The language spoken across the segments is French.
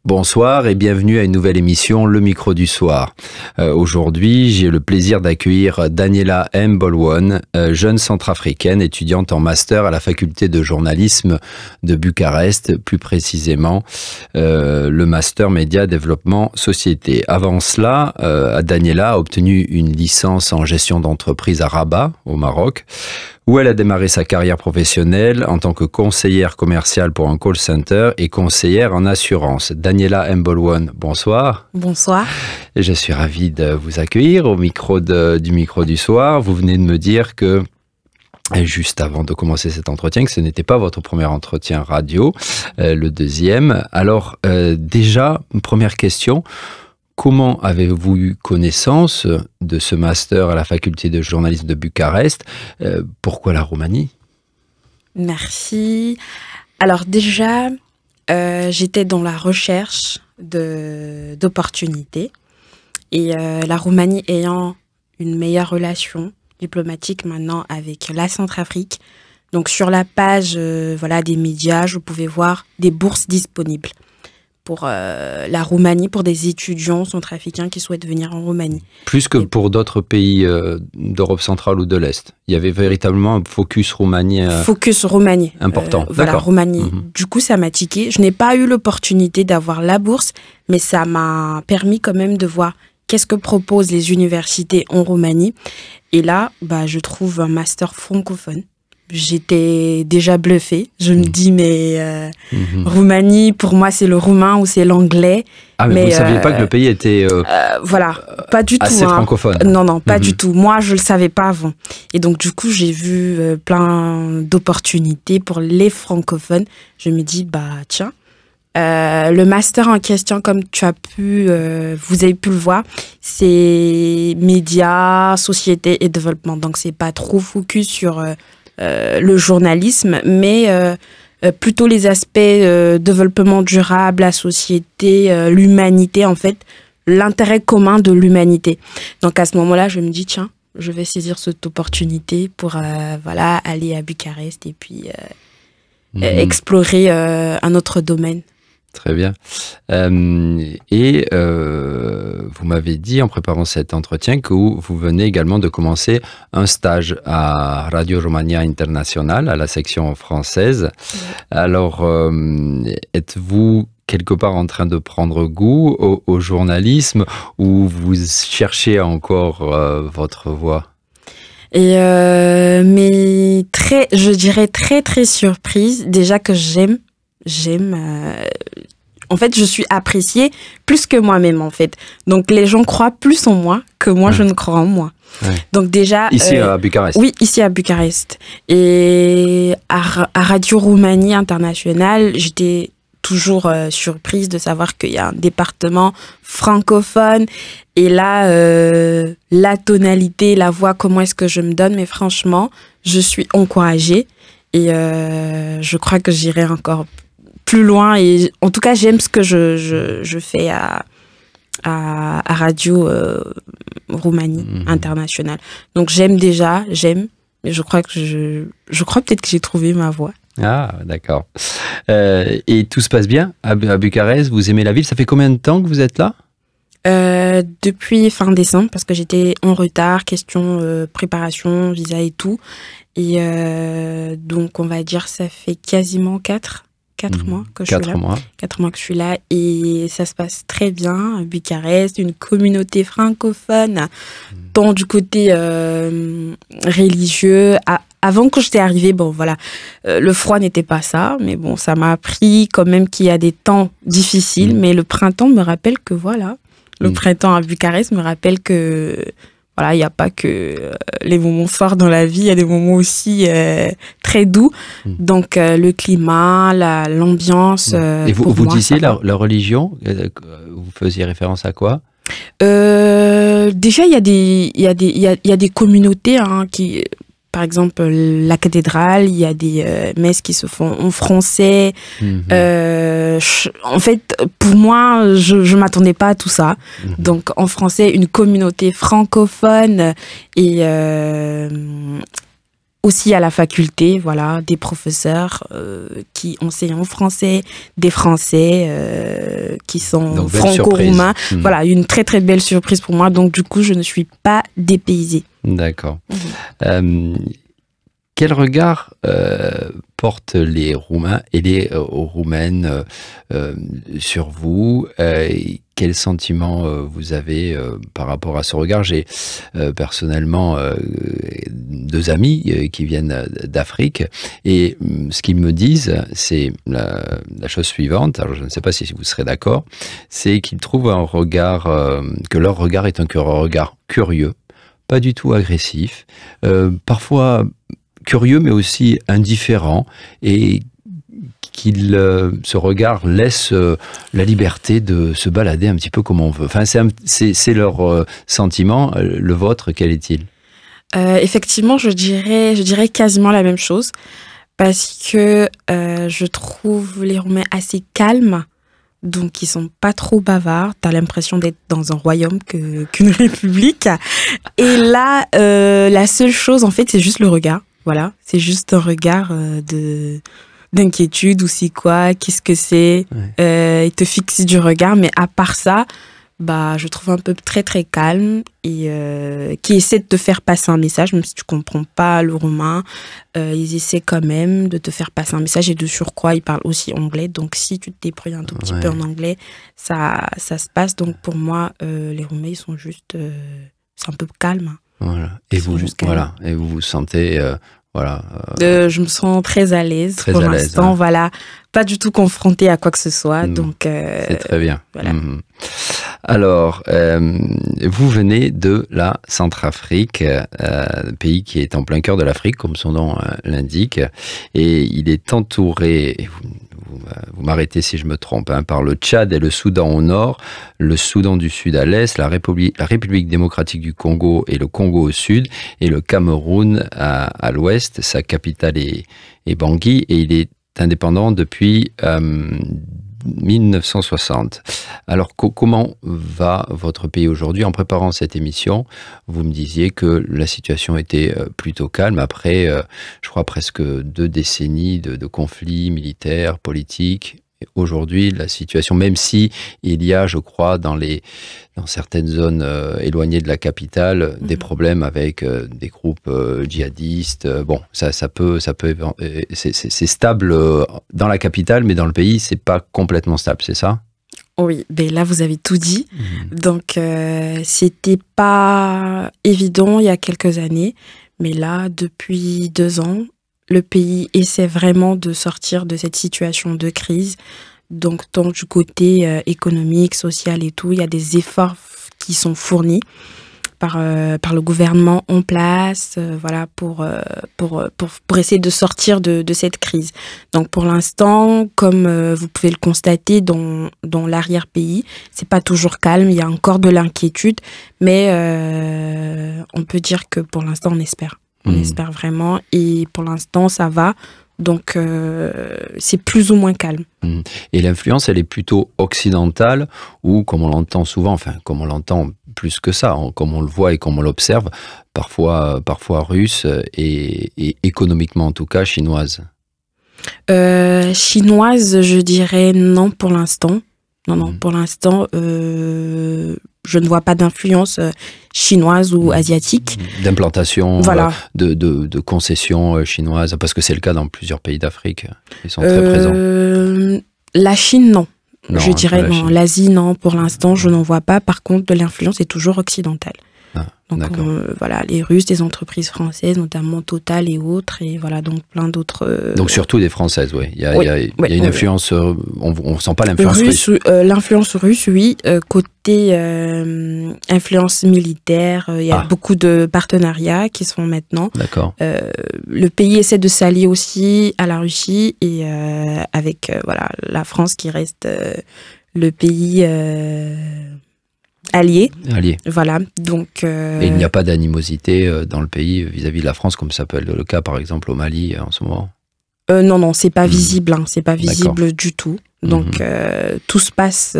Bonsoir et bienvenue à une nouvelle émission, Le Micro du Soir. Aujourd'hui, j'ai le plaisir d'accueillir Daniela Mbolwan, jeune centrafricaine, étudiante en master à la faculté de journalisme de Bucarest, plus précisément le master Média Développement Société. Avant cela, Daniela a obtenu une licence en gestion d'entreprise à Rabat, au Maroc, où elle a démarré sa carrière professionnelle en tant que conseillère commerciale pour un call center et conseillère en assurance. Daniela Mbolwan, bonsoir. Bonsoir. Je suis ravi de vous accueillir au micro du Micro du Soir. Vous venez de me dire que, juste avant de commencer cet entretien, que ce n'était pas votre premier entretien radio, le deuxième. Alors, déjà, une première question. Comment avez-vous eu connaissance de ce master à la faculté de journalisme de Bucarest? Pourquoi la Roumanie? Merci. Alors déjà, j'étais dans la recherche d'opportunités. Et la Roumanie ayant une meilleure relation diplomatique maintenant avec la Centrafrique, donc sur la page des médias, je pouvais voir des bourses disponibles pour la Roumanie, pour des étudiants centrafricains qui souhaitent venir en Roumanie. Plus que pour d'autres pays d'Europe centrale ou de l'Est. Il y avait véritablement un focus Roumanie. Focus Roumanie. Important. Voilà, Roumanie. Du coup, ça m'a tiqué. Je n'ai pas eu l'opportunité d'avoir la bourse, mais ça m'a permis quand même de voir qu'est-ce que proposent les universités en Roumanie. Et là, je trouve un master francophone. J'étais déjà bluffée. Je me dis, mais Roumanie, pour moi, c'est le roumain ou c'est l'anglais. Ah, mais vous ne saviez pas que le pays était pas du assez tout, francophone. Non, pas du tout. Moi, je ne le savais pas avant. Et donc, du coup, j'ai vu plein d'opportunités pour les francophones. Je me dis, tiens, le master en question, comme vous avez pu le voir, c'est médias, société et développement. Donc, c'est pas trop focus sur le journalisme, mais plutôt les aspects développement durable, la société, l'humanité, en fait, l'intérêt commun de l'humanité. Donc, à ce moment-là, je me dis, tiens, je vais saisir cette opportunité pour aller à Bucarest et puis explorer un autre domaine. Très bien. Et vous m'avez dit en préparant cet entretien que vous venez également de commencer un stage à Radio Romania International, à la section française. Oui. Alors, êtes-vous quelque part en train de prendre goût au journalisme ou vous cherchez encore votre voie? Et mais je dirais très très surprise déjà que j'aime. En fait, je suis appréciée plus que moi-même, en fait. Donc, les gens croient plus en moi que moi, je ne crois en moi. Ouais. Donc, déjà... Ici, à Bucarest? Oui, ici, à Bucarest. Et à Radio Roumanie International, j'étais toujours surprise de savoir qu'il y a un département francophone. Et là, la tonalité, la voix, comment est-ce que je me donne? Mais franchement, je suis encouragée. Et je crois que j'irai encore plus loin. Et en tout cas, j'aime ce que je fais à Radio Roumanie International. Donc, j'aime, mais je crois peut-être que j'ai trouvé ma voie. Ah, d'accord. Et tout se passe bien à Bucarest? Vous aimez la ville? Ça fait combien de temps que vous êtes là? Depuis fin décembre, parce que j'étais en retard, question préparation, visa et tout. Et donc, on va dire, ça fait quasiment 4 mois que je suis là. 4 mois que je suis là et ça se passe très bien à Bucarest, une communauté francophone, tant du côté religieux. Avant que j'étais arrivée, le froid n'était pas ça, mais bon, ça m'a appris quand même qu'il y a des temps difficiles, mais le printemps me rappelle que le printemps à Bucarest me rappelle que il n'y a pas que les moments forts dans la vie, il y a des moments aussi très doux. Donc, le climat, l'ambiance... Et vous disiez la religion, vous faisiez référence à quoi? Déjà, il y a des communautés qui... Par exemple, la cathédrale, il y a des messes qui se font en français. En fait, pour moi, je ne m'attendais pas à tout ça. Donc, en français, une communauté francophone. Et aussi à la faculté, voilà, des professeurs qui enseignent en français, des Français qui sont franco-roumains. Voilà, une très très belle surprise pour moi. Donc du coup, je ne suis pas dépaysée. D'accord. Quel regard portent les Roumains et les Roumaines sur vous? Quel sentiment vous avez par rapport à ce regard? J'ai personnellement 2 amis qui viennent d'Afrique et ce qu'ils me disent, c'est la chose suivante, alors je ne sais pas si vous serez d'accord, c'est qu'ils trouvent un regard, que leur regard est un regard curieux, pas du tout agressif, parfois curieux mais aussi indifférent, et ce regard laisse la liberté de se balader un petit peu comme on veut. Enfin, c'est leur sentiment. Le vôtre, quel est-il? Effectivement, je dirais quasiment la même chose, parce que je trouve les Roumains assez calmes, donc ils sont pas trop bavards. T'as l'impression d'être dans un royaume qu'une république. Et là, la seule chose, en fait, c'est juste le regard. Voilà, c'est juste un regard d'inquiétude ou c'est quoi, qu'est-ce que c'est. Il te fixe du regard, mais à part ça, bah, je trouve un peu très très calme et qui essaie de te faire passer un message, même si tu comprends pas le roumain, ils essaient quand même de te faire passer un message, et de surcroît, ils parlent aussi anglais, donc si tu te débrouilles un tout petit peu en anglais, ça se passe. Donc pour moi, les Roumains, ils sont juste, c'est un peu calme. Voilà. Et vous, voilà. Et vous vous sentez... Voilà, je me sens très à l'aise pour l'instant, voilà, pas du tout confrontée à quoi que ce soit, donc c'est très bien. Voilà. Alors, vous venez de la Centrafrique, pays qui est en plein cœur de l'Afrique, comme son nom l'indique, et il est entouré, et vous m'arrêtez si je me trompe, par le Tchad et le Soudan au nord, le Soudan du Sud à l'est, la République démocratique du Congo et le Congo au sud, et le Cameroun à l'ouest. Sa capitale est Bangui, et il est indépendant depuis 1960. Alors, comment va votre pays aujourd'hui? En préparant cette émission, vous me disiez que la situation était plutôt calme après, je crois, presque 2 décennies de conflits militaires, politiques. Aujourd'hui, la situation, même si il y a, je crois, dans certaines zones éloignées de la capitale, des problèmes avec des groupes djihadistes. Bon, ça peut, c'est stable dans la capitale, mais dans le pays, c'est pas complètement stable, c'est ça? Oui, ben là vous avez tout dit. Donc c'était pas évident il y a quelques années, mais là depuis 2 ans, le pays essaie vraiment de sortir de cette situation de crise. Donc, tant du côté économique, social et tout, il y a des efforts qui sont fournis par le gouvernement en place, voilà, pour essayer de sortir de cette crise. Donc, pour l'instant, comme vous pouvez le constater dans l'arrière-pays, c'est pas toujours calme, il y a encore de l'inquiétude, mais on peut dire que pour l'instant, on espère. On espère vraiment, et pour l'instant, ça va. Donc, c'est plus ou moins calme. Et l'influence, elle est plutôt occidentale, ou comme on l'entend souvent, enfin, comme on l'entend plus que ça, comme on le voit et comme on l'observe, parfois russe et économiquement en tout cas chinoise? Chinoise, je dirais non pour l'instant. Non, pour l'instant, je ne vois pas d'influence chinoise ou asiatique. D'implantation, voilà. de concessions chinoises, parce que c'est le cas dans plusieurs pays d'Afrique. Ils sont très présents. La Chine, non. Je dirais non. L'Asie, non. Pour l'instant, je n'en vois pas. Par contre, de l'influence est toujours occidentale. Donc voilà, les Russes, des entreprises françaises, notamment Total et autres, et voilà, donc plein d'autres... Donc surtout des Françaises, oui. Il y a une influence, on ne sent pas l'influence russe. L'influence russe, oui. Côté influence militaire, il y a beaucoup de partenariats qui se font maintenant. D'accord. Le pays essaie de s'allier aussi à la Russie, et avec voilà, la France qui reste le pays... Alliés. Voilà. Donc, et il n'y a pas d'animosité dans le pays vis-à-vis de la France, comme ça peut être le cas par exemple au Mali en ce moment? Non, c'est pas visible, c'est pas visible du tout. Donc tout se passe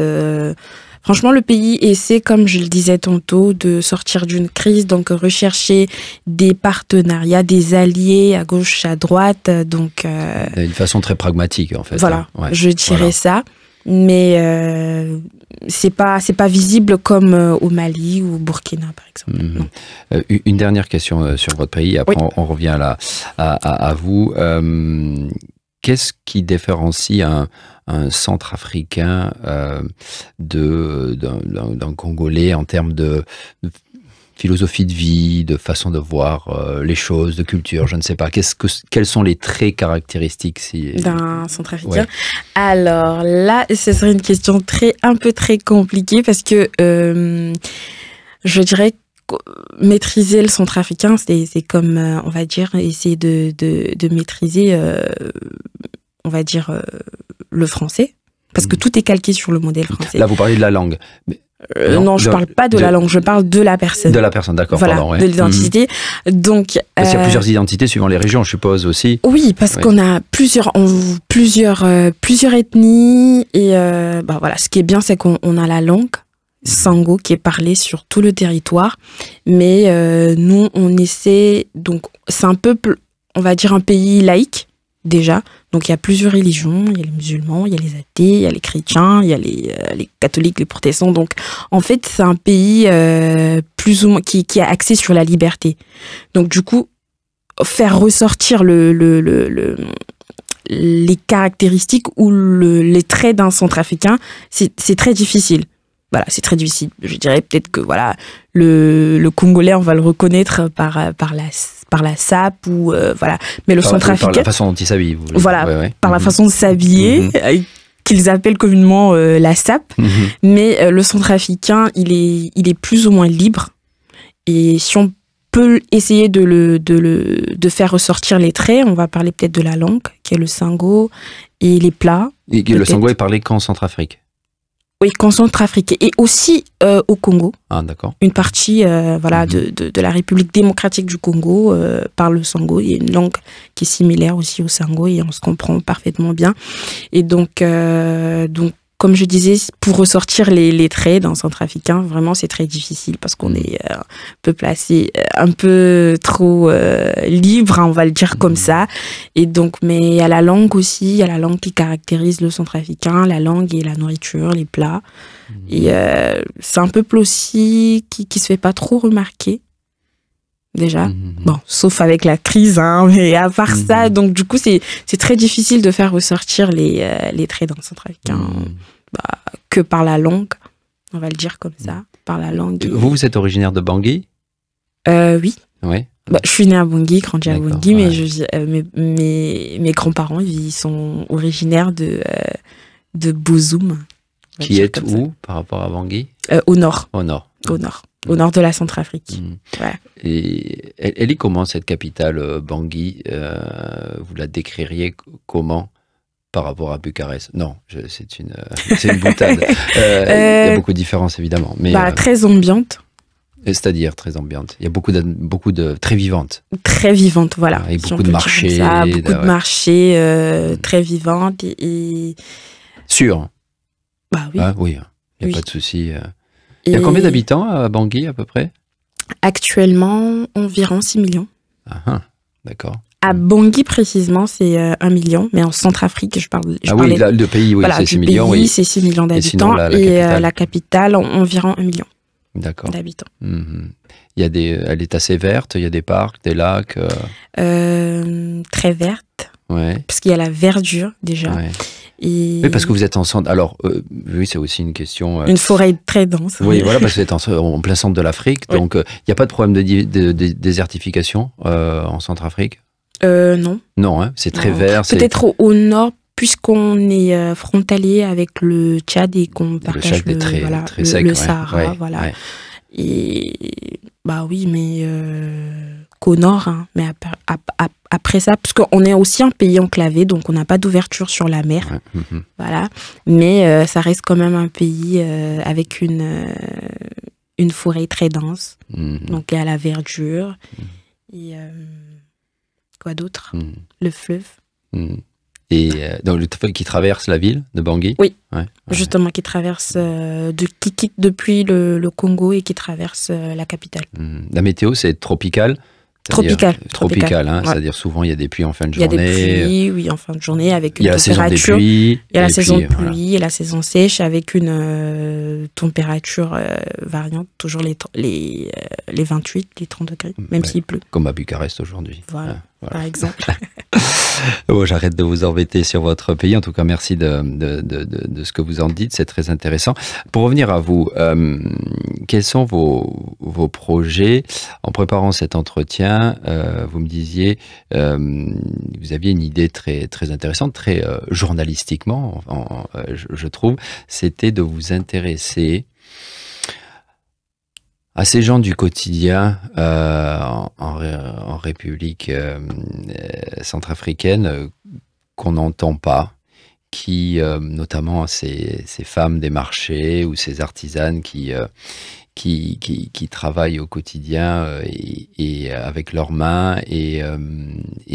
Franchement, le pays essaie, comme je le disais tantôt, de sortir d'une crise, donc rechercher des partenariats, des alliés à gauche, à droite. Donc, d'une façon très pragmatique, en fait. Voilà, hein. Ouais. je dirais ça. Mais c'est pas visible comme au Mali ou au Burkina, par exemple. Une dernière question sur votre pays, après on revient à vous. Qu'est-ce qui différencie un Centrafricain d'un Congolais en termes de philosophie de vie, de façon de voir les choses, de culture, je ne sais pas. Quels sont les traits caractéristiques d'un Centrafricain? Alors là, ce serait une question un peu très compliquée parce que je dirais que maîtriser le Centrafricain, c'est comme, on va dire, essayer de maîtriser, on va dire, le français. Parce que tout est calqué sur le modèle français. Là, vous parlez de la langue. Non, je parle pas de la langue, je parle de la personne. De la personne, d'accord. Voilà, pardon, de l'identité. Donc, parce qu'il y a plusieurs identités suivant les régions, je suppose aussi. Oui, parce qu'on a plusieurs ethnies et voilà, ce qui est bien, c'est qu'on a la langue Sango qui est parlée sur tout le territoire, mais nous, on essaie, donc c'est un peuple, on va dire un pays laïque. Déjà, donc il y a plusieurs religions, il y a les musulmans, il y a les athées, il y a les chrétiens, il y a les catholiques, les protestants. Donc en fait, c'est un pays plus ou moins qui est axé sur la liberté. Donc du coup, faire ressortir les caractéristiques ou les traits d'un Centrafricain, c'est très difficile. Voilà, c'est très difficile. Je dirais peut-être que voilà, le Congolais, on va le reconnaître par la sape ou voilà. Mais le Centrafricain, par la façon dont il s'habille. Voilà, par la façon de s'habiller, qu'ils appellent communément la sape. Mais le Centrafricain, il est plus ou moins libre. Et si on peut essayer de faire ressortir les traits, on va parler peut-être de la langue, qui est le Sango, et les plats. Et le Sango est parlé qu'en Centrafrique? Oui, qu'en Centrafrique et aussi au Congo. Ah, d'accord. Une partie de la République démocratique du Congo parle le Sango. Il y a une langue qui est similaire aussi au Sango et on se comprend parfaitement bien. Et donc comme je disais, pour ressortir les traits d'un Centrafricain, vraiment c'est très difficile parce qu'on est un peu placé, un peu trop libre, hein, on va le dire comme ça. Et donc, mais il y a la langue aussi, il y a la langue qui caractérise le Centrafricain, la langue et la nourriture, les plats. Et c'est un peuple aussi qui se fait pas trop remarquer. Déjà, bon, sauf avec la crise, hein, mais à part ça, donc du coup, c'est très difficile de faire ressortir les traits d'un Centrafricain que par la langue, on va le dire comme ça, par la langue. Vous êtes originaire de Bangui? Oui. Ouais. Je suis née à Bangui, grandi à Bangui, mais mes grands-parents, ils sont originaires de Bozoum. Qui est où par rapport à Bangui? Au nord. Au nord. Au nord. Au nord de la Centrafrique. Ouais. Et elle est comment cette capitale Bangui? Vous la décririez comment par rapport à Bucarest? Non, c'est une boutade. Il y a beaucoup de différences évidemment. Mais, très ambiante. C'est-à-dire très ambiante. Il y a beaucoup de très vivante. Très vivante, voilà. Et beaucoup de marchés. Beaucoup de marchés très vivantes et... Sûr. Bah oui. Ah, oui, il n'y a pas de souci. Il y a combien d'habitants à Bangui à peu près? Actuellement, environ 6 millions. Ah, d'accord. À Bangui précisément, c'est 1 million, mais en Centrafrique, je parlais... oui, là, le pays, oui, c'est 6 millions. Oui, c'est 6 millions d'habitants. Et la capitale, environ 1 million d'habitants. Elle est assez verte, il y a des parcs, des lacs. Très verte, parce qu'il y a la verdure déjà. Et... Oui, parce que vous êtes en centre. Alors, oui, c'est aussi une question. Une forêt très dense. Oui, voilà, parce que vous êtes en plein centre de l'Afrique. Donc, il n'y a pas de problème de désertification en Centrafrique? Non. Non, hein, c'est très vert. Peut-être au nord, puisqu'on est frontalier avec le Tchad et qu'on partage le Sahara. Voilà. Et bah oui, mais qu'au nord, hein, mais après ça, parce qu'on est aussi un pays enclavé, donc on n'a pas d'ouverture sur la mer, voilà. Mais ça reste quand même un pays avec une forêt très dense, donc il y a la verdure et quoi d'autre, le fleuve. Donc, qui traverse la ville de Bangui? Oui, justement, qui traverse, qui quitte depuis le Congo et qui traverse la capitale. La météo, c'est tropical? Tropical, hein, c'est-à-dire souvent il y a des pluies en fin de journée. Il y a des pluies, oui, en fin de journée avec une température. Il y a la saison de pluie et la saison sèche avec une température variante, toujours les 28, les 30 degrés, même s'il pleut. Comme à Bucarest aujourd'hui. Voilà. Par exemple. Bon, j'arrête de vous embêter sur votre pays. En tout cas, merci de ce que vous en dites. C'est très intéressant. Pour revenir à vous, quels sont vos projets? En préparant cet entretien, vous me disiez, vous aviez une idée très, très intéressante, très journalistiquement, je trouve, c'était de vous intéresser à ces gens du quotidien en République centrafricaine qu'on n'entend pas, qui, notamment ces femmes des marchés ou ces artisanes qui travaillent au quotidien et avec leurs mains. Et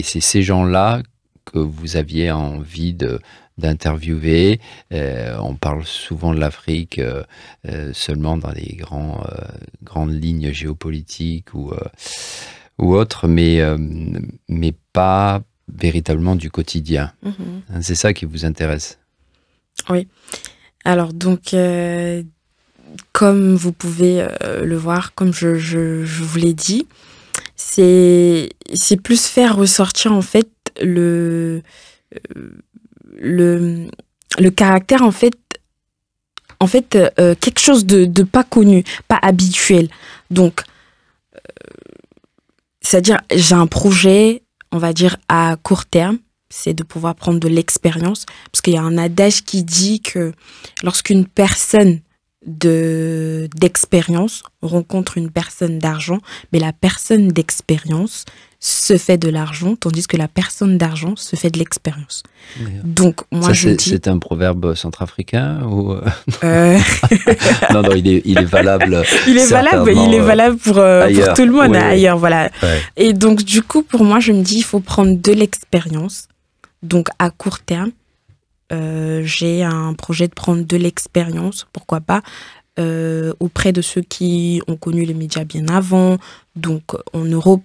c'est ces gens-là que vous aviez envie d'interviewer. On parle souvent de l'Afrique seulement dans les grandes lignes géopolitiques ou autres, mais pas véritablement du quotidien. C'est ça qui vous intéresse? Oui. Alors donc, comme vous pouvez le voir, comme je vous l'ai dit, c'est plus faire ressortir en fait le caractère en fait quelque chose de pas connu, pas habituel. Donc c'est-à-dire j'ai un projet, on va dire à court terme, c'est de pouvoir prendre de l'expérience, parce qu'il y a un adage qui dit que lorsqu'une personne d'expérience rencontre une personne d'argent, mais la personne d'expérience se fait de l'argent, tandis que la personne d'argent se fait de l'expérience. Donc, moi, c'est un proverbe centrafricain ou non, il est valable. Il est valable pour tout le monde ailleurs, voilà. Ouais. Et donc, du coup, pour moi, je me dis, il faut prendre de l'expérience. Donc, à court terme, j'ai un projet de prendre de l'expérience, pourquoi pas, auprès de ceux qui ont connu les médias bien avant, donc en Europe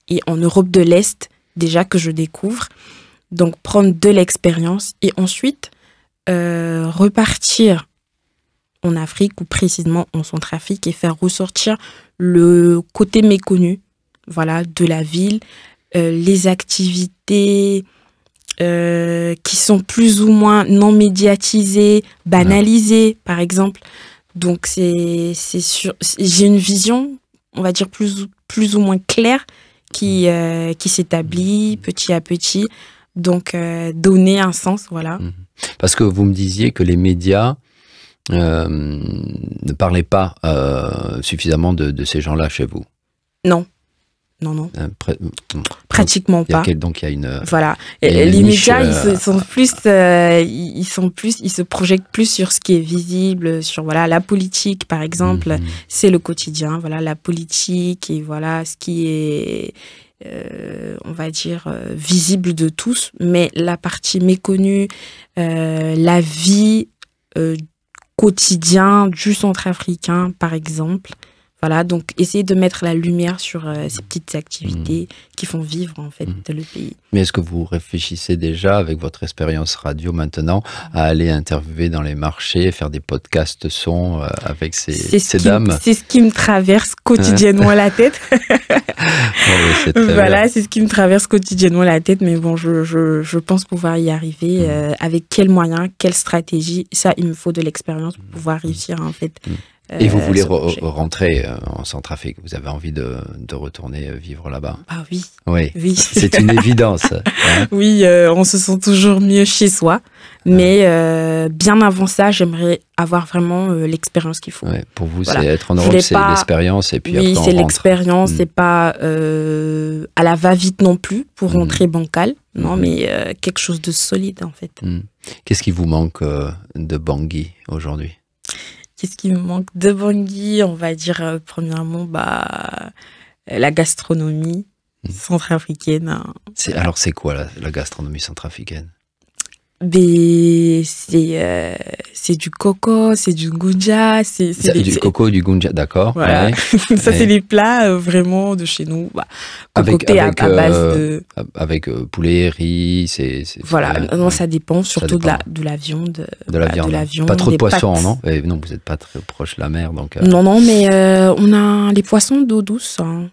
et en Europe de l'Est, déjà que je découvre. Donc, prendre de l'expérience et ensuite repartir en Afrique ou précisément en Centrafrique et faire ressortir le côté méconnu, voilà, de la ville, les activités qui sont plus ou moins non médiatisées, banalisées, par exemple. Donc, j'ai une vision, on va dire, plus ou moins claire qui s'établit petit à petit. Donc, donner un sens, voilà. Parce que vous me disiez que les médias ne parlaient pas suffisamment de ces gens-là chez vous. Non. Pratiquement pas. Donc, il y a une... Voilà. Les médias, ils se projettent plus sur ce qui est visible, sur voilà, la politique, par exemple. C'est le quotidien, voilà, la politique et voilà, ce qui est... on va dire visible de tous, mais la partie méconnue, la vie quotidienne du centrafricain, par exemple. Voilà, donc essayer de mettre la lumière sur ces petites activités qui font vivre en fait le pays. Mais est-ce que vous réfléchissez déjà, avec votre expérience radio maintenant, à aller interviewer dans les marchés, faire des podcasts son avec ces dames? C'est ce qui me traverse quotidiennement la tête. Voilà, c'est ce qui me traverse quotidiennement la tête, mais bon, je pense pouvoir y arriver. Avec quels moyens, quelle stratégie, ça, il me faut de l'expérience pour pouvoir réussir en fait. Et vous voulez rentrer en Centrafrique? Vous avez envie de retourner vivre là-bas? Ah oui. Oui. C'est une évidence. Hein? Oui, on se sent toujours mieux chez soi. Mais bien avant ça, j'aimerais avoir vraiment l'expérience qu'il faut. Ouais, pour vous, voilà. C'est être en Europe, c'est l'expérience. Et puis oui, c'est l'expérience. C'est pas à la va-vite non plus pour rentrer bancal. Non, mais quelque chose de solide en fait. Qu'est-ce qui vous manque de Bangui aujourd'hui? Qu'est-ce qui me manque de Bangui? On va dire, premièrement, la gastronomie centrafricaine. Alors, c'est quoi la gastronomie centrafricaine? C'est du coco, c'est du gunja, du coco, du gunja, d'accord. Voilà. Ouais. Ça, c'est les plats vraiment de chez nous, concoctés à base de... Avec poulet, riz, Voilà, non, ça dépend surtout dépend. de la viande. De la viande. De la viande, pas trop de poissons, pâtes. non? Non, vous n'êtes pas très proche de la mer, donc... Non, mais on a les poissons d'eau douce, hein.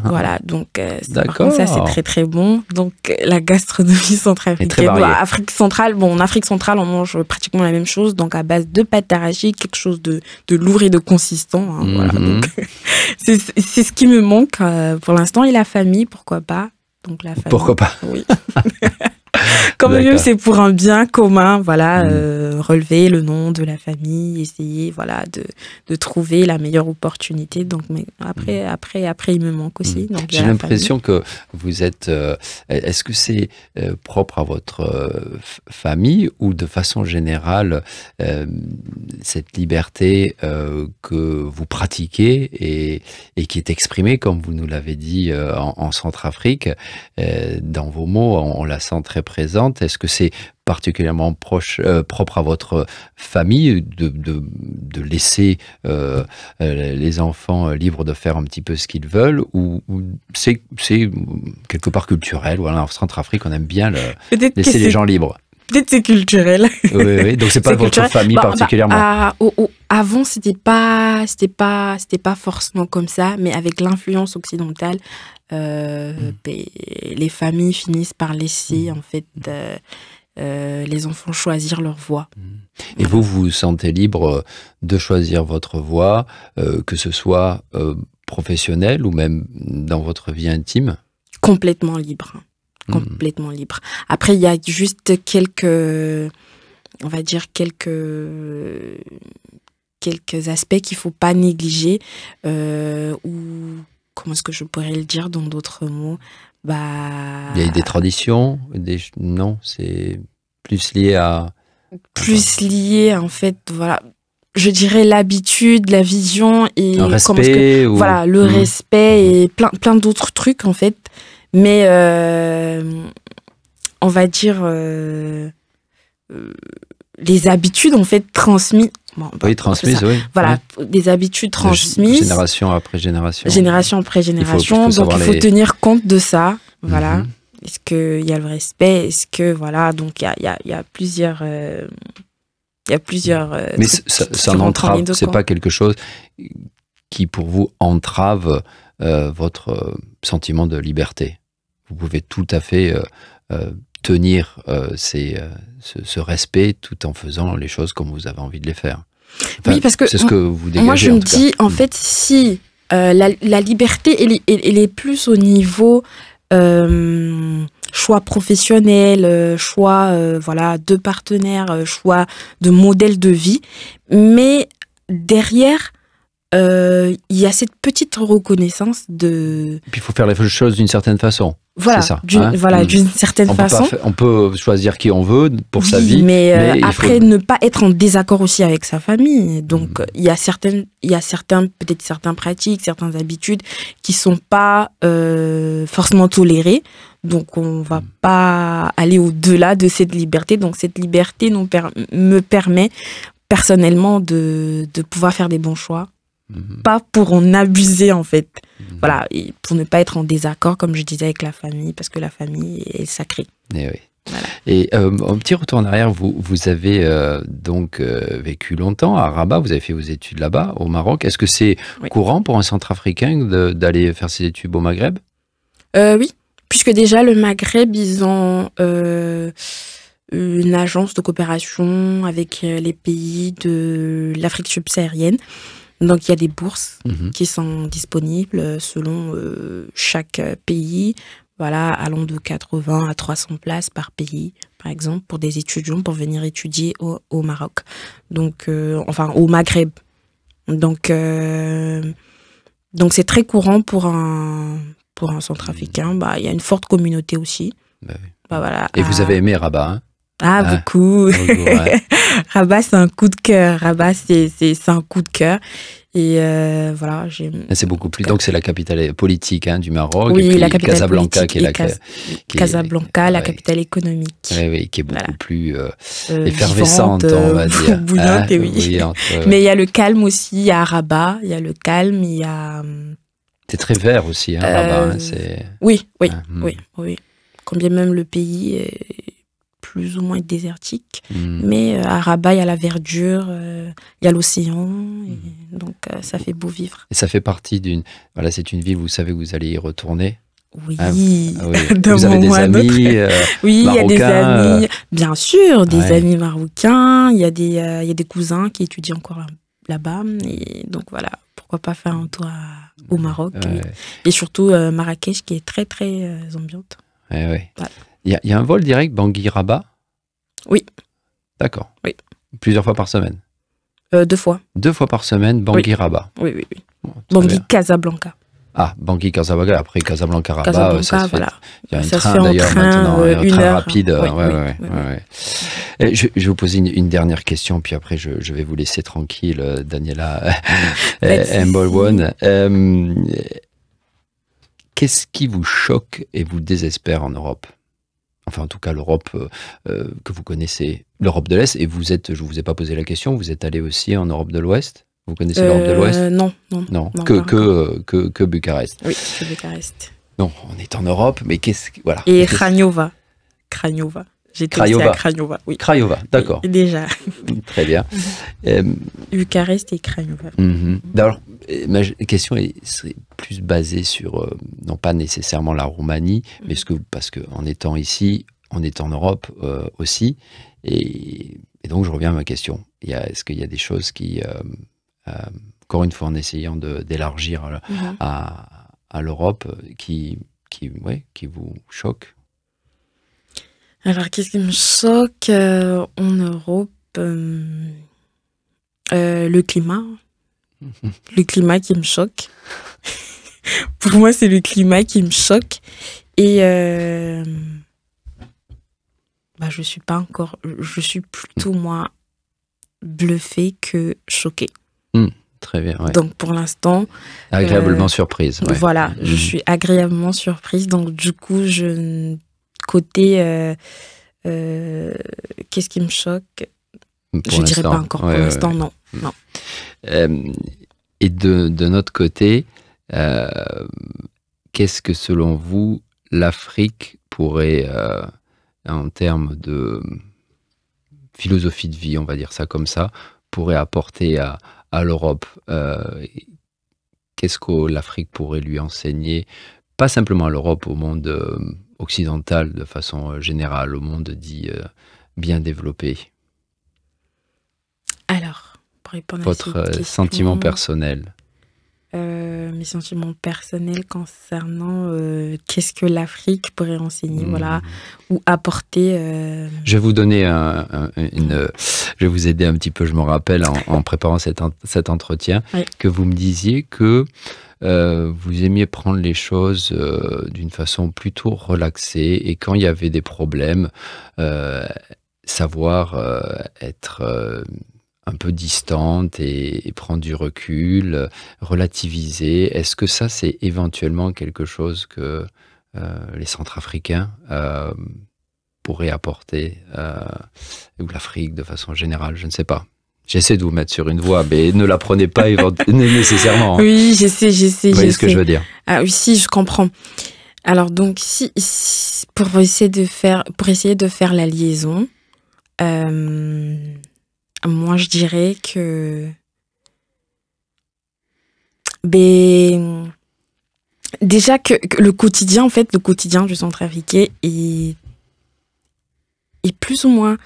Voilà, donc par contre, ça c'est très très bon. Donc la gastronomie centrafricaine, Afrique centrale, en Afrique centrale on mange pratiquement la même chose, donc à base de pâte d'arachide, quelque chose de lourd et de consistant. Hein, voilà, donc c'est ce qui me manque pour l'instant, et la famille, pourquoi pas. Donc la famille. Pourquoi pas. Oui. Quand même, c'est pour un bien commun, voilà, relever le nom de la famille, essayer, voilà, de trouver la meilleure opportunité. Donc, mais après, il me manque aussi. Donc, j'ai l'impression que vous êtes. Est-ce que c'est propre à votre famille ou de façon générale cette liberté que vous pratiquez et qui est exprimée, comme vous nous l'avez dit, en Centrafrique, dans vos mots, on la sent très présente. Est-ce que c'est particulièrement propre à votre famille de laisser les enfants libres de faire un petit peu ce qu'ils veulent, ou c'est quelque part culturel? Voilà, en Centrafrique, on aime bien laisser les gens libres. Peut-être c'est culturel. Oui, donc c'est pas votre famille particulièrement. Avant, c'était pas forcément comme ça, mais avec l'influence occidentale, les familles finissent par laisser en fait les enfants choisir leur voie. Et vous vous sentez libre de choisir votre voie, que ce soit professionnelle ou même dans votre vie intime? Complètement libre. Complètement libre. Après, il y a juste quelques aspects qu'il faut pas négliger, ou comment est-ce que je pourrais le dire dans d'autres mots? Il y a des traditions, non, c'est plus lié à... Plus lié, en fait, voilà. Je dirais l'habitude, la vision et... Un respect voilà, le respect et plein d'autres trucs, en fait. Mais on va dire les habitudes en fait transmises. Transmises, oui. Voilà, des habitudes transmises. Génération après génération. Génération après génération. Donc il faut tenir compte de ça. Voilà. Est-ce qu'il y a le respect? Est-ce que voilà, donc il y a plusieurs. Il y a plusieurs. Mais ça n'entrave. C'est pas quelque chose qui pour vous entrave votre sentiment de liberté. Vous pouvez tout à fait tenir ce respect tout en faisant les choses comme vous avez envie de les faire. Enfin, oui, parce que c'est ce que vous dégagez. Moi, je me dis, en fait, si la liberté, elle est plus au niveau choix professionnel, choix voilà, de partenaires, choix de modèle de vie, mais derrière, il y a cette petite reconnaissance de... Et puis il faut faire les choses d'une certaine façon. Voilà, ça, d'une certaine façon. On peut choisir qui on veut pour sa vie. Mais après, ne pas être en désaccord aussi avec sa famille. Donc, il y a peut-être certaines pratiques, certaines habitudes qui sont pas forcément tolérées. Donc, on va pas aller au-delà de cette liberté. Donc, cette liberté me permet personnellement de pouvoir faire des bons choix. Pas pour en abuser en fait, voilà, et pour ne pas être en désaccord comme je disais avec la famille, parce que la famille est sacrée. Et oui. Voilà. Et un petit retour en arrière, vous avez donc vécu longtemps à Rabat, vous avez fait vos études là-bas au Maroc. Est-ce que c'est courant pour un Centrafricain d'aller faire ses études au Maghreb? Oui, puisque déjà le Maghreb, ils ont une agence de coopération avec les pays de l'Afrique subsaharienne. Donc, il y a des bourses qui sont disponibles selon chaque pays, voilà, allant de 80 à 300 places par pays, par exemple, pour des étudiants pour venir étudier au Maroc. Donc, enfin, au Maghreb. Donc, c'est très courant pour un Centrafricain. Il y a une forte communauté aussi. Oui. Voilà. Et vous avez aimé Rabat, hein? Beaucoup. Ouais. Rabat, c'est un coup de cœur. Rabat, c'est un coup de cœur. Et voilà, c'est beaucoup plus. Donc, c'est la capitale politique du Maroc. Oui, et puis la capitale Casablanca, politique Casablanca, la capitale économique. Oui, qui est beaucoup plus effervescente, on va dire. Bouillante, oui. Bouillante, Mais il y a le calme aussi à Rabat. Il y a le calme, il y a... C'est très vert aussi, Rabat. Oui. Quand bien même le pays est plus ou moins désertique. Mais à Rabat, il y a la verdure, il y a l'océan. Donc, ça fait beau vivre. Et ça fait partie d'une... Voilà, c'est une ville, vous savez que vous allez y retourner. Oui, oui. Vous avez des amis oui, il y a des amis, bien sûr, des ouais. amis marocains. Il y a des cousins qui étudient encore là-bas. Et donc, voilà, pourquoi pas faire un tour au Maroc. Oui. Et surtout, Marrakech, qui est très, très ambiante. Voilà. Il y a un vol direct Bangui-Rabat? Oui. D'accord. Oui. Plusieurs fois par semaine? 2 fois. 2 fois par semaine, Bangui-Rabat? Oui. Bon, Bangui-Casablanca. Ah, Bangui-Casablanca, après Casablanca-Rabat, ça se fait. Voilà. Il y a un train d'ailleurs maintenant, un train rapide. Ouais. Je vais vous poser une dernière question, puis après je vais vous laisser tranquille, Daniela Bolwon. Qu'est-ce qui vous choque et vous désespère en Europe? Enfin, en tout cas, l'Europe que vous connaissez, l'Europe de l'Est, et je ne vous ai pas posé la question, vous êtes allé aussi en Europe de l'Ouest? Vous connaissez l'Europe de l'Ouest? Non. Que Bucarest. Oui, que Bucarest. Non, on est en Europe, mais voilà. Et Craiova. J'étais aussi à Craiova. Oui. Craiova, d'accord. Déjà. Très bien. Bucarest et Craiova. Alors, ma question serait plus basée sur, non pas nécessairement la Roumanie, mais parce qu'en étant ici, on est en Europe aussi. Et donc, je reviens à ma question. Est-ce qu'il y a des choses qui... encore une fois en essayant d'élargir à l'Europe qui vous choquent? Alors, qu'est-ce qui me choque en Europe? Le climat. Le climat qui me choque. Pour moi, c'est le climat qui me choque. Et je suis plutôt, moi, bluffée que choquée. Très bien, ouais. Donc, pour l'instant... Agréablement surprise. Ouais. Voilà, je suis agréablement surprise. Donc, du coup, côté... qu'est-ce qui me choque? Je ne dirais pas encore. Pour l'instant, non. Et de notre côté, qu'est-ce que, selon vous, l'Afrique pourrait, en termes de philosophie de vie, on va dire ça comme ça, pourrait apporter à l'Europe? Qu'est-ce que l'Afrique pourrait lui enseigner? Pas simplement à l'Europe, au monde occidental de façon générale, au monde dit bien développé. Alors, pour répondre votre à cette question, sentiment personnel. Mes sentiments personnels concernant qu'est-ce que l'Afrique pourrait enseigner, ou apporter. Je vais vous donner je vais vous aider un petit peu. Je me rappelle en préparant cet entretien que vous me disiez que vous aimiez prendre les choses d'une façon plutôt relaxée, et quand il y avait des problèmes, savoir être un peu distante et prendre du recul, relativiser. Est-ce que ça, c'est éventuellement quelque chose que les Centrafricains pourraient apporter, ou l'Afrique de façon générale? Je ne sais pas. J'essaie de vous mettre sur une voie, mais ne la prenez pas nécessairement. Oui, j'essaie. Vous voyez ce que je veux dire? Ah oui, si, je comprends. Alors donc, pour essayer de faire la liaison, moi je dirais que déjà que le quotidien du Centrafricain est plus ou moins,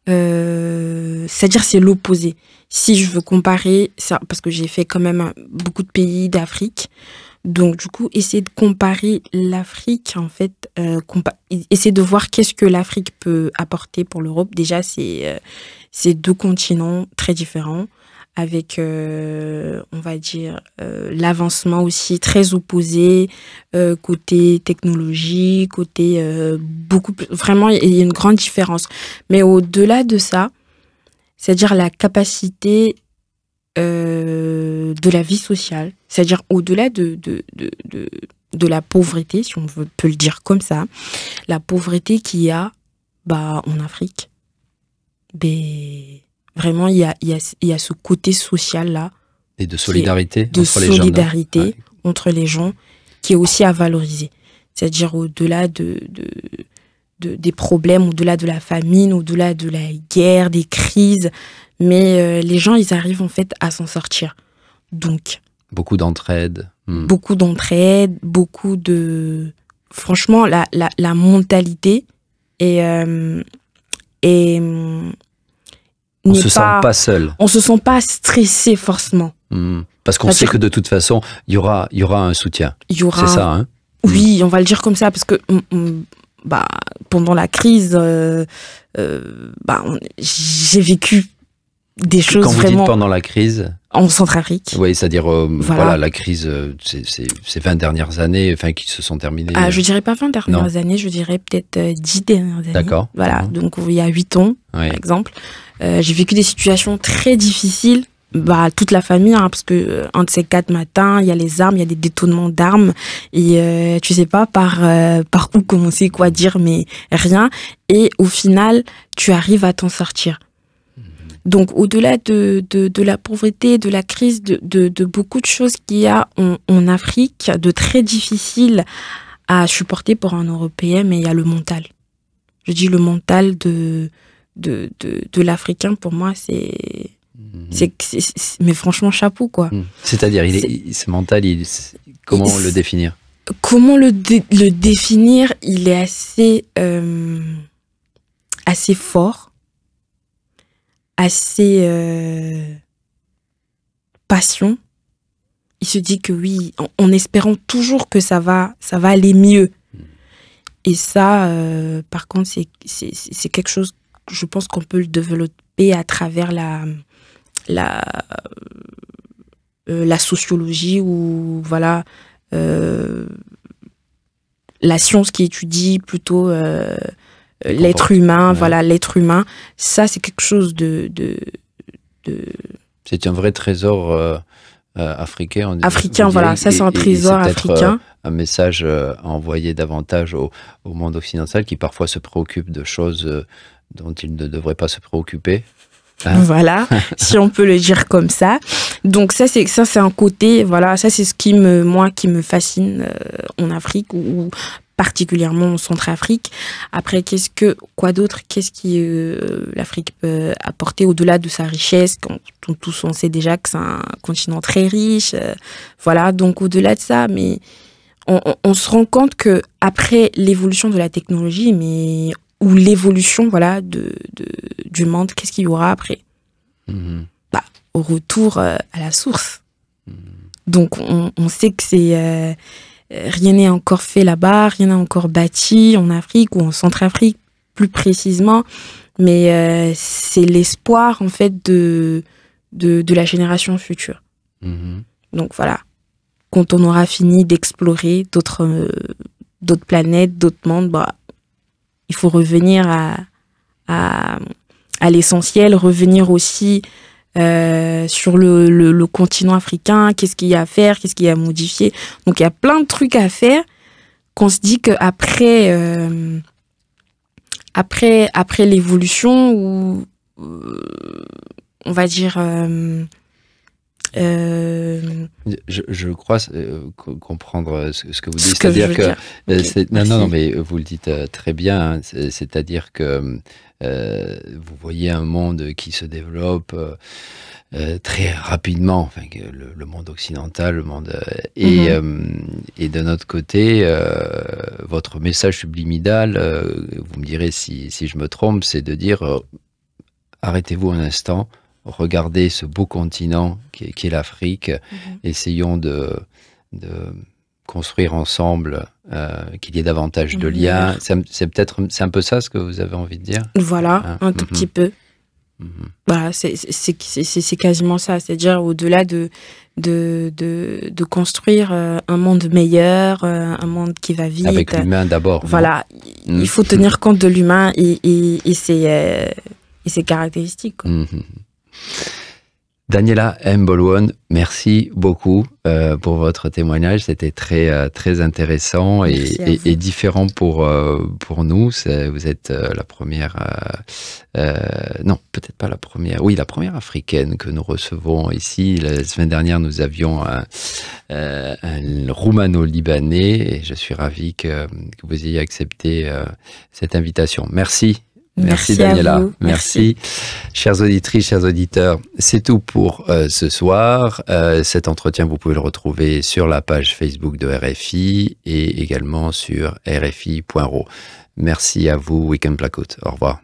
c'est-à-dire c'est l'opposé. Si je veux comparer ça, parce que j'ai fait quand même beaucoup de pays d'Afrique, donc du coup essayer de comparer l'Afrique, en fait, essayer de voir qu'est-ce que l'Afrique peut apporter pour l'Europe. Déjà, c'est 2 continents très différents, avec, on va dire, l'avancement aussi très opposé, côté technologie, côté beaucoup plus... Vraiment, il y a une grande différence. Mais au-delà de ça, c'est-à-dire la capacité de la vie sociale, c'est-à-dire au-delà de la pauvreté, si on peut le dire comme ça, la pauvreté qu'il y a en Afrique. Vraiment, il y a ce côté social-là. Et de solidarité entre les gens. Entre les gens, qui est aussi à valoriser. C'est-à-dire au-delà des problèmes, au-delà de la famine, au-delà de la guerre, des crises. Mais les gens, ils arrivent en fait à s'en sortir. Donc... Beaucoup d'entraide. Beaucoup d'entraide, beaucoup de... Franchement, la mentalité est... on se sent pas seul. On se sent pas stressé forcément. Parce qu'on sait que de toute façon, il y aura un soutien. C'est ça, hein? Oui, on va le dire comme ça, parce que pendant la crise, j'ai vécu des choses Quand vous vraiment... dites pendant la crise... En Centrafrique. Oui, c'est-à-dire, voilà, la crise, ces 20 dernières années, qui se sont terminées... je dirais pas 20 dernières années, je dirais peut-être 10 dernières années. D'accord. Voilà, donc il y a 8 ans, par exemple. J'ai vécu des situations très difficiles, toute la famille, parce que un de ces 4 matins, il y a les armes, il y a des détournements d'armes, et tu sais pas par où commencer, quoi dire, mais rien. Et au final, tu arrives à t'en sortir. Donc, au-delà de la pauvreté, de la crise, de beaucoup de choses qu'il y a en Afrique, de très difficiles à supporter pour un Européen, mais il y a le mental. Je dis le mental de l'Africain, pour moi, mais franchement, chapeau, quoi. C'est-à-dire, ce mental, comment le définir? Comment le définir? Il est assez fort, assez passion. Il se dit que oui, en espérant toujours que ça va aller mieux. Et ça, par contre, c'est quelque chose, je pense qu'on peut le développer à travers la sociologie, ou voilà, la science qui étudie plutôt l'être humain, voilà, l'être humain. Ça, c'est quelque chose de... C'est un vrai trésor africain. Africain, voilà, ça c'est un trésor africain. Un message à envoyer davantage au monde occidental, qui parfois se préoccupe de choses dont il ne devrait pas se préoccuper. Voilà, si on peut le dire comme ça. Donc ça c'est un côté, voilà, ça c'est ce qui me fascine en Afrique, ou particulièrement en Centrafrique. Après, quoi d'autre? Qu'est-ce qui l'Afrique peut apporter au-delà de sa richesse, quand tous on sait déjà que c'est un continent très riche, voilà. Donc au-delà de ça, mais on se rend compte que après l'évolution de la technologie, ou l'évolution, voilà, du monde, qu'est-ce qu'il y aura après? Au retour à la source. Donc on sait que c'est rien n'est encore fait là-bas, rien n'est encore bâti en Afrique, ou en Centrafrique plus précisément, mais c'est l'espoir en fait de la génération future. Donc voilà, quand on aura fini d'explorer d'autres planètes, d'autres mondes, il faut revenir à l'essentiel, revenir aussi sur le continent africain. Qu'est-ce qu'il y a à faire, qu'est-ce qu'il y a à modifier. Donc il y a plein de trucs à faire, qu'on se dit qu'après après l'évolution, ou on va dire je crois comprendre ce que vous dites, c'est-à-dire que non, mais vous le dites très bien, hein, c'est-à-dire que vous voyez un monde qui se développe très rapidement, le monde occidental, le monde et de notre côté, votre message subliminal, vous me direz si je me trompe, c'est de dire arrêtez-vous un instant. Regardez ce beau continent qui est l'Afrique. Essayons de construire ensemble, qu'il y ait davantage de liens. C'est un peu ça ce que vous avez envie de dire? Voilà, un tout petit peu. Voilà, c'est quasiment ça. C'est-à-dire au-delà de construire un monde meilleur, un monde qui va vite. Avec l'humain d'abord. Voilà, il faut tenir compte de l'humain et ses caractéristiques, quoi. Daniela Mbolwon, merci beaucoup pour votre témoignage. C'était très intéressant et différent pour nous. Vous êtes la première, non, peut-être pas la première. Oui, la première africaine que nous recevons ici. La semaine dernière, nous avions un Roumano-Libanais et je suis ravi que vous ayez accepté cette invitation. Merci. Merci Daniela. Merci. Chères auditrices, chers auditeurs, c'est tout pour ce soir. Cet entretien, vous pouvez le retrouver sur la page Facebook de RFI et également sur rfi.ro. Merci à vous, Weekend Placoute. Au revoir.